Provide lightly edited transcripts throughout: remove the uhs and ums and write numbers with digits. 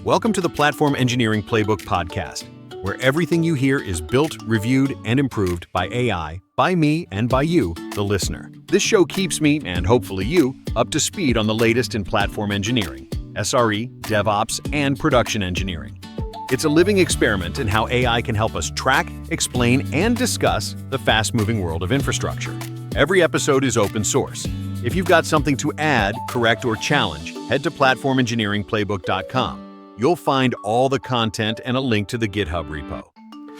Welcome to the Platform Engineering Playbook podcast, where everything you hear is built, reviewed, and improved by AI, by me, and by you, the listener. This show keeps me, and hopefully you, up to speed on the latest in platform engineering, SRE, DevOps, and production engineering. It's a living experiment in how AI can help us track, explain, and discuss the fast-moving world of infrastructure. Every episode is open source. If you've got something to add, correct, or challenge, head to platform-engineering-playbook.com. You'll find all the content and a link to the GitHub repo.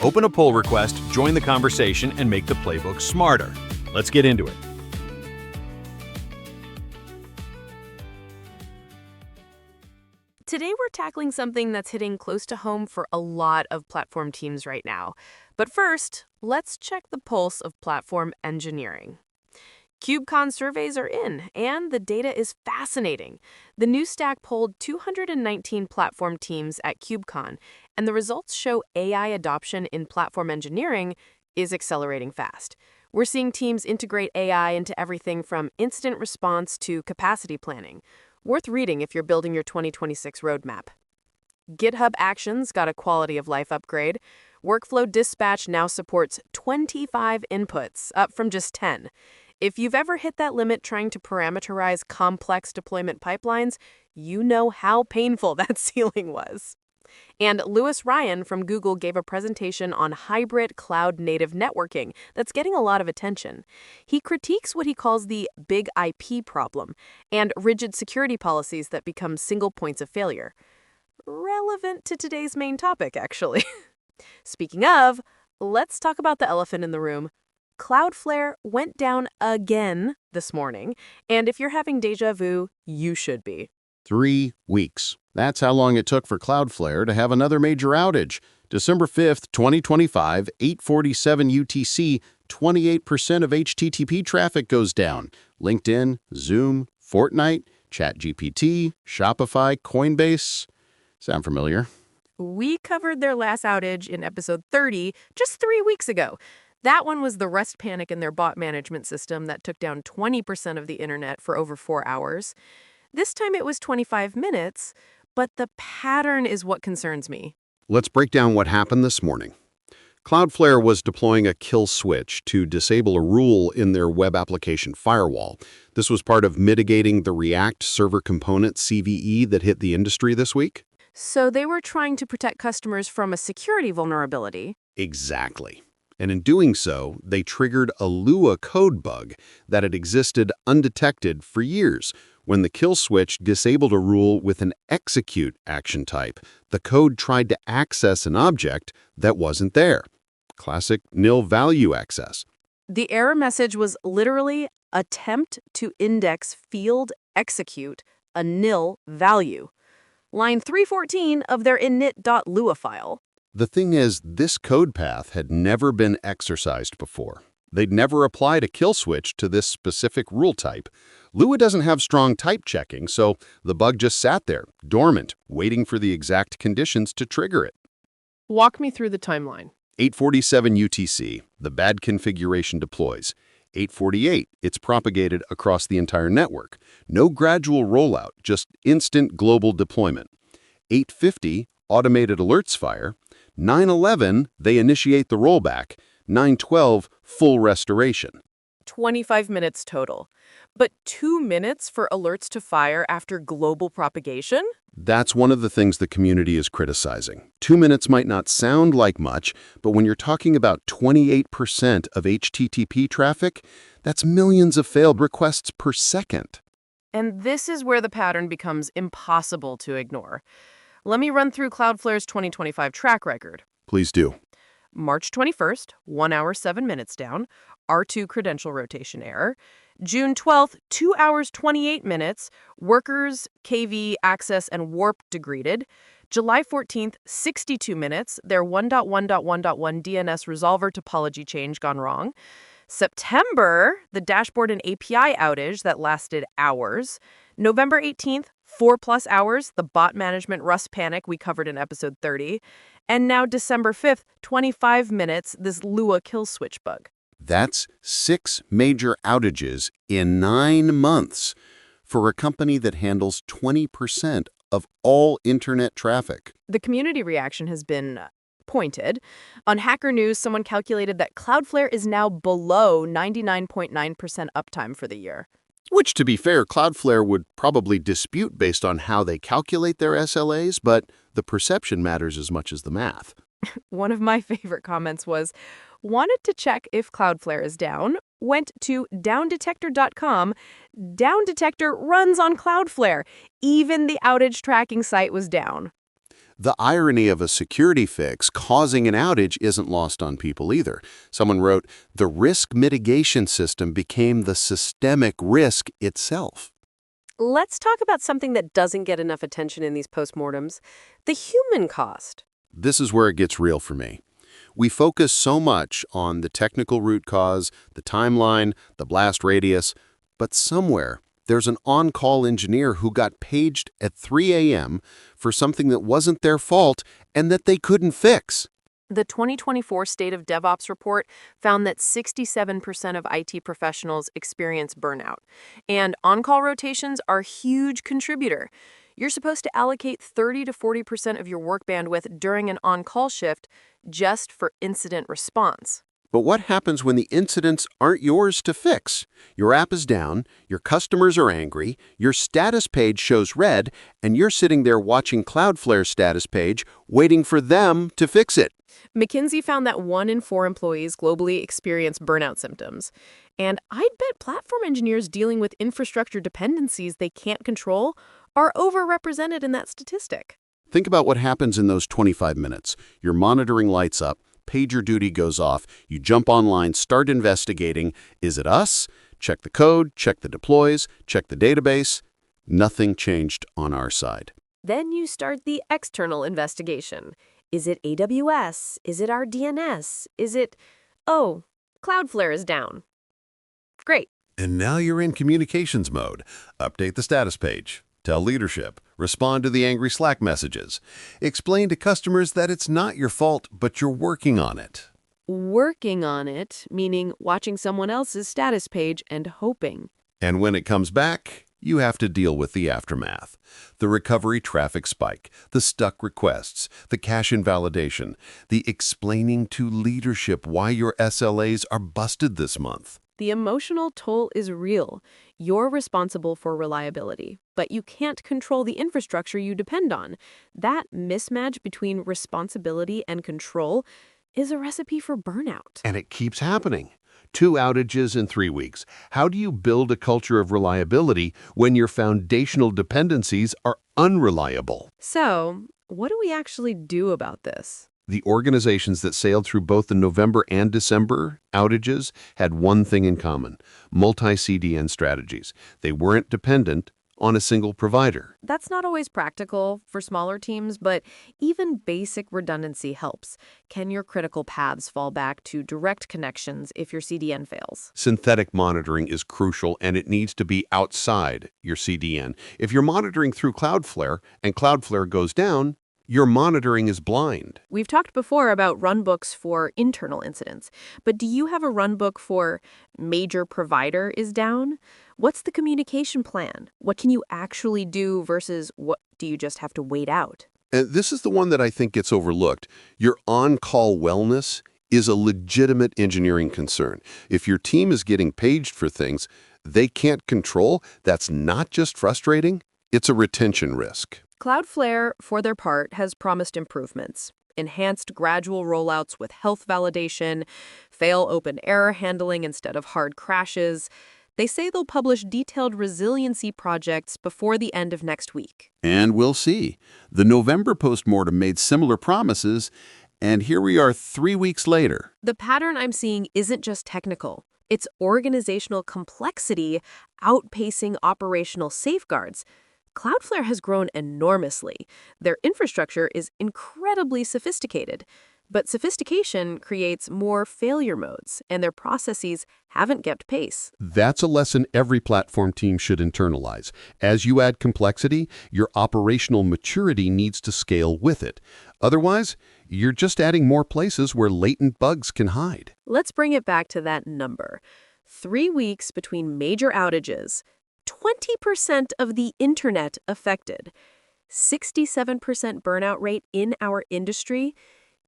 Open a pull request, join the conversation, and make the playbook smarter. Let's get into it. Today we're tackling something that's hitting close to home for a lot of platform teams right now. But first, let's check the pulse of platform engineering. KubeCon surveys are in, and the data is fascinating. The new stack polled 219 platform teams at KubeCon, and the results show AI adoption in platform engineering is accelerating fast. We're seeing teams integrate AI into everything from incident response to capacity planning. Worth reading if you're building your 2026 roadmap. GitHub Actions got a quality of life upgrade. Workflow Dispatch now supports 25 inputs, up from just 10. If you've ever hit that limit trying to parameterize complex deployment pipelines, you know how painful that ceiling was. And Louis Ryan from Google gave a presentation on hybrid cloud-native networking that's getting a lot of attention. He critiques what he calls the big IP problem and rigid security policies that become single points of failure. Relevant to today's main topic, actually. Speaking of, let's talk about the elephant in the room. Cloudflare went down again this morning, and if you're having deja vu, you should be. 3 weeks. That's how long it took for Cloudflare to have another major outage. December 5th, 2025, 8:47 UTC, 28% of HTTP traffic goes down. LinkedIn, Zoom, Fortnite, ChatGPT, Shopify, Coinbase. Sound familiar? We covered their last outage in episode 30 just 3 weeks ago. That one was the rest panic in their bot management system that took down 20% of the internet for over 4 hours. This time it was 25 minutes, but the pattern is what concerns me. Let's break down what happened this morning. Cloudflare was deploying a kill switch to disable a rule in their web application firewall. This was part of mitigating the React server component CVE that hit the industry this week. So they were trying to protect customers from a security vulnerability. Exactly. And in doing so, they triggered a Lua code bug that had existed undetected for years. When the kill switch disabled a rule with an execute action type, the code tried to access an object that wasn't there. Classic nil value access. The error message was literally attempt to index field execute a nil value. Line 314 of their init.lua file. The thing is, this code path had never been exercised before. They'd never applied a kill switch to this specific rule type. Lua doesn't have strong type checking, so the bug just sat there, dormant, waiting for the exact conditions to trigger it. Walk me through the timeline. 8:47 UTC, the bad configuration deploys. 8:48, it's propagated across the entire network. No gradual rollout, just instant global deployment. 8:50, automated alerts fire. 9:11, they initiate the rollback. 9:12, full restoration. 25 minutes total. But 2 minutes for alerts to fire after global propagation? That's one of the things the community is criticizing. 2 minutes might not sound like much, but when you're talking about 28% of HTTP traffic, that's millions of failed requests per second. And this is where the pattern becomes impossible to ignore. Let me run through Cloudflare's 2025 track record. Please do. March 21st, 1 hour 7 minutes down, R2 credential rotation error. June 12th, 2 hours 28 minutes, workers, KV, access, and warp degraded. July 14th, 62 minutes, their 1.1.1.1 DNS resolver topology change gone wrong. September, the dashboard and API outage that lasted hours. November 18th, 4+ hours, the bot management Rust panic we covered in episode 30. And now December 5th, 25 minutes, this Lua kill switch bug. That's 6 major outages in 9 months. for a company that handles 20% of all internet traffic. The community reaction has been pointed. On Hacker News, someone calculated that Cloudflare is now below 99.9% uptime for the year. Which, to be fair, Cloudflare would probably dispute based on how they calculate their SLAs, but the perception matters as much as the math. One of my favorite comments was, wanted to check if Cloudflare is down, went to downdetector.com. Down Detector runs on Cloudflare. Even the outage tracking site was down. The irony of a security fix causing an outage isn't lost on people either. Someone wrote, the risk mitigation system became the systemic risk itself. Let's talk about something that doesn't get enough attention in these postmortems, the human cost. This is where it gets real for me. We focus so much on the technical root cause, the timeline, the blast radius, but somewhere there's an on-call engineer who got paged at 3 a.m. for something that wasn't their fault and that they couldn't fix. The 2024 State of DevOps report found that 67% of IT professionals experience burnout, and on-call rotations are a huge contributor. You're supposed to allocate 30 to 40% of your work bandwidth during an on-call shift just for incident response. But what happens when the incidents aren't yours to fix? Your app is down, your customers are angry, your status page shows red, and you're sitting there watching Cloudflare's status page, waiting for them to fix it. McKinsey found that 1 in 4 employees globally experience burnout symptoms. And I'd bet platform engineers dealing with infrastructure dependencies they can't control are overrepresented in that statistic. Think about what happens in those 25 minutes. Your monitoring lights up, pager duty goes off, you jump online, start investigating. Is it us? Check the code, check the deploys, check the database. Nothing changed on our side. Then you start the external investigation. Is it AWS? Is it our DNS? Is it, oh, Cloudflare is down. Great. And now you're in communications mode. Update the status page. Tell leadership. Respond to the angry Slack messages. Explain to customers that it's not your fault, but you're working on it. Working on it, meaning watching someone else's status page and hoping. And when it comes back, you have to deal with the aftermath. The recovery traffic spike, the stuck requests, the cache invalidation, the explaining to leadership why your SLAs are busted this month. The emotional toll is real. You're responsible for reliability, but you can't control the infrastructure you depend on. That mismatch between responsibility and control is a recipe for burnout. And it keeps happening. 2 outages in 3 weeks. How do you build a culture of reliability when your foundational dependencies are unreliable? So, what do we actually do about this? The organizations that sailed through both the November and December outages had one thing in common: multi-CDN strategies. They weren't dependent on a single provider. That's not always practical for smaller teams, but even basic redundancy helps. Can your critical paths fall back to direct connections if your CDN fails? Synthetic monitoring is crucial, and it needs to be outside your CDN. If you're monitoring through Cloudflare and Cloudflare goes down, your monitoring is blind. We've talked before about runbooks for internal incidents, but do you have a runbook for major provider is down? What's the communication plan? What can you actually do versus what do you just have to wait out? And this is the one that I think gets overlooked. Your on-call wellness is a legitimate engineering concern. If your team is getting paged for things they can't control, that's not just frustrating, it's a retention risk. Cloudflare, for their part, has promised improvements. Enhanced gradual rollouts with health validation, fail open error handling instead of hard crashes. They say they'll publish detailed resiliency projects before the end of next week. And we'll see. The November postmortem made similar promises, and here we are 3 weeks later. The pattern I'm seeing isn't just technical. It's organizational complexity outpacing operational safeguards. Cloudflare has grown enormously. Their infrastructure is incredibly sophisticated. But sophistication creates more failure modes, and their processes haven't kept pace. That's a lesson every platform team should internalize. As you add complexity, your operational maturity needs to scale with it. Otherwise, you're just adding more places where latent bugs can hide. Let's bring it back to that number. 3 weeks between major outages. 20% of the internet affected. 67% burnout rate in our industry.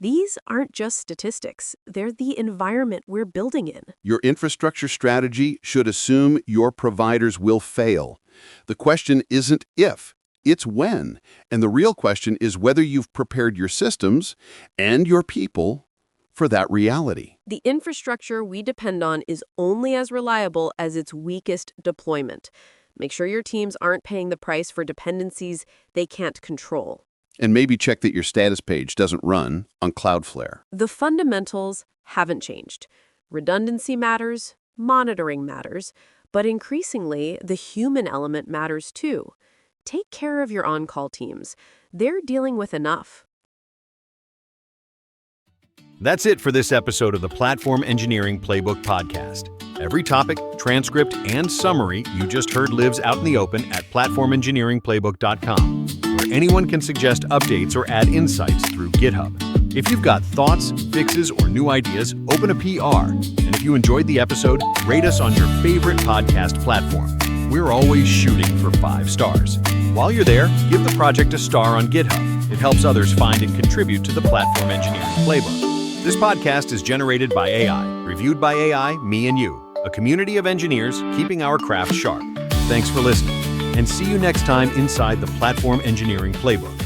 These aren't just statistics, they're the environment we're building in. Your infrastructure strategy should assume your providers will fail. The question isn't if, it's when. And the real question is whether you've prepared your systems and your people for that reality. The infrastructure we depend on is only as reliable as its weakest deployment. Make sure your teams aren't paying the price for dependencies they can't control. And maybe check that your status page doesn't run on Cloudflare. The fundamentals haven't changed. Redundancy matters, monitoring matters, but increasingly, the human element matters too. Take care of your on-call teams. They're dealing with enough. That's it for this episode of the Platform Engineering Playbook podcast. Every topic, transcript, and summary you just heard lives out in the open at platform-engineering-playbook.com, where anyone can suggest updates or add insights through GitHub. If you've got thoughts, fixes, or new ideas, open a PR. And if you enjoyed the episode, rate us on your favorite podcast platform. We're always shooting for 5 stars. While you're there, give the project a star on GitHub. It helps others find and contribute to the Platform Engineering Playbook. This podcast is generated by AI, reviewed by AI, me and you, a community of engineers keeping our craft sharp. Thanks for listening, and see you next time inside the Platform Engineering Playbook.